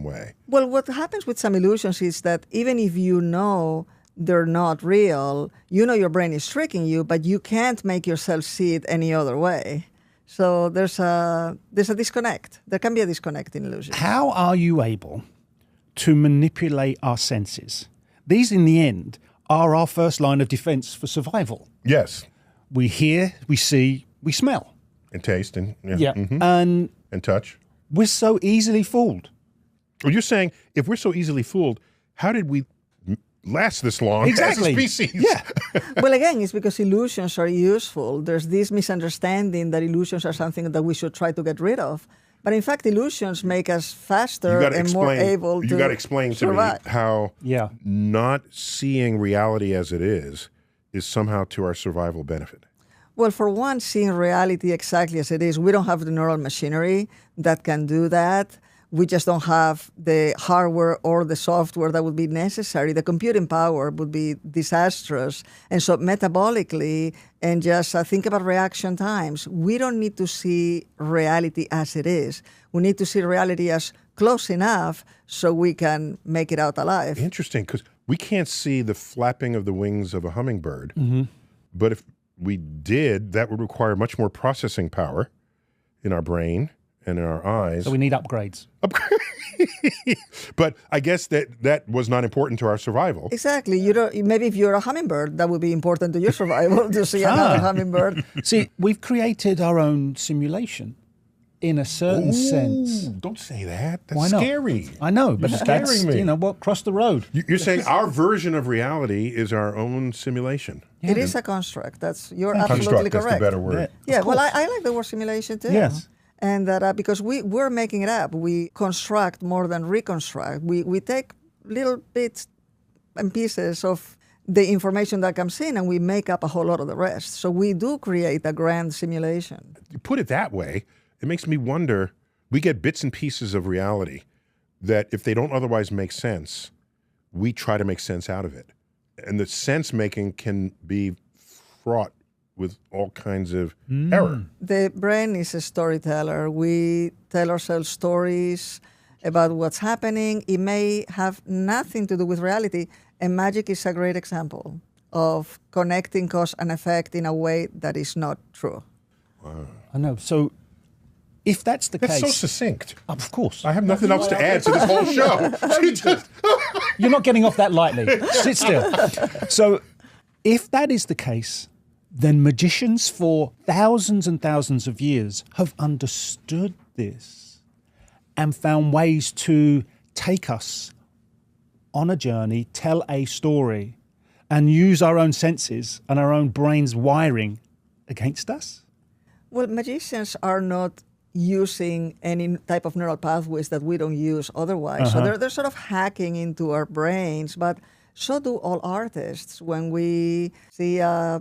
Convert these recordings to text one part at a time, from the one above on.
way. Well, what happens with some illusions is that even if you know they're not real, you know your brain is tricking you, but you can't make yourself see it any other way. So there's a disconnect. There can be a disconnect in illusions. How are you able to manipulate our senses? These, in the end, are our first line of defense for survival. Yes. We hear, we see, we smell. And taste and And touch. we're so easily fooled. Well, you're saying if we're so easily fooled, how did we last this long Exactly. as a species? Yeah. Well, again, it's because illusions are useful. There's this misunderstanding that illusions are something that we should try to get rid of. But in fact, illusions make us faster and more able to You got to explain to me survive. how Yeah. not seeing reality as it is somehow to our survival benefit. Well, for one, seeing reality exactly as it is, we don't have the neural machinery that can do that. We just don't have the hardware or the software that would be necessary. The computing power would be disastrous. And so metabolically, and just think about reaction times, we don't need to see reality as it is. We need to see reality as close enough so we can make it out alive. Interesting, because we can't see the flapping of the wings of a hummingbird. But if we did, that would require much more processing power in our brain and in our eyes. So we need upgrades. But I guess that was not important to our survival. Exactly. You don't, maybe if you're a hummingbird, that would be important to your survival to see another hummingbird. See, we've created our own simulation in a certain sense. Don't say that. That's Why not? scary. I know, but You're that's, scaring me. you know what, cross the road. You're saying our version of reality is our own simulation. It is a construct. You're Construct, absolutely that's correct. the better word. Yeah, well, I like the word simulation too. Yes. And that because we're making it up. We construct more than reconstruct. We take little bits and pieces of the information that comes in and we make up a whole lot of the rest. So we do create a grand simulation. You put it that way, it makes me wonder, we get bits and pieces of reality that if they don't otherwise make sense, we try to make sense out of it. And the sense making can be fraught with all kinds of error. The brain is a storyteller. We tell ourselves stories about what's happening. It may have nothing to do with reality. And magic is a great example of connecting cause and effect in a way that is not true. Wow. I know. So if that's the That's case... so succinct. Of course. I have nothing else to add to this whole show. She just... You're not getting off that lightly. Sit still. So if that is the case, then magicians for thousands and thousands of years have understood this and found ways to take us on a journey, tell a story, and use our own senses and our own brain's wiring against us. Well, magicians are not using any type of neural pathways that we don't use otherwise. So they're sort of hacking into our brains, but so do all artists. When we see, a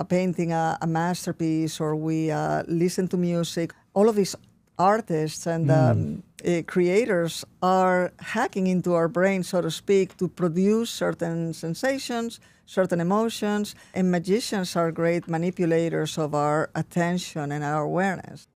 painting, a masterpiece, or we listen to music, all of these artists and creators are hacking into our brain, so to speak, to produce certain sensations, certain emotions, and magicians are great manipulators of our attention and our awareness.